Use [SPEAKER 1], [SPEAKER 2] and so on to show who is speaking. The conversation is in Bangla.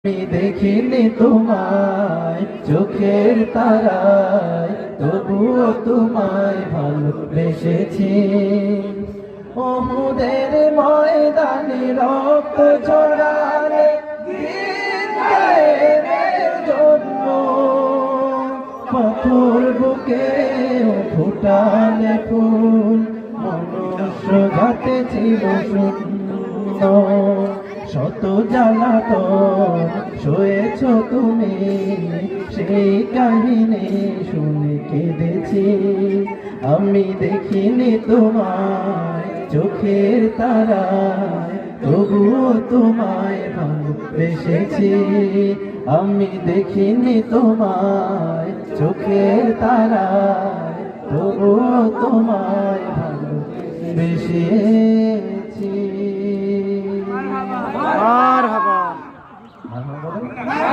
[SPEAKER 1] আমি দেখিনি তোমায় চোখের তারায়, তবুও তোমায় ভালোবেসেছি। ওহুদের ময়দানে রক্ত ঝরালে গীত গায়ের জন্য, পাথর বুকে ফুটালে ফুল, মনুষ্য জাতে ছিল শূন্য। শত জ্বালাতন সয়েছ তুমি, সেই কাহিনী শুনে কেঁদেছি। আমি দেখিনি তোমায় চোখের তারায়, তবুও তোমায় ভালোবেসেছি। আমি দেখিনি তোমায় চোখের তারায়, তবুও তোমায় ভালোবেসেছি।
[SPEAKER 2] মারহাবা।
[SPEAKER 1] মারহাবা।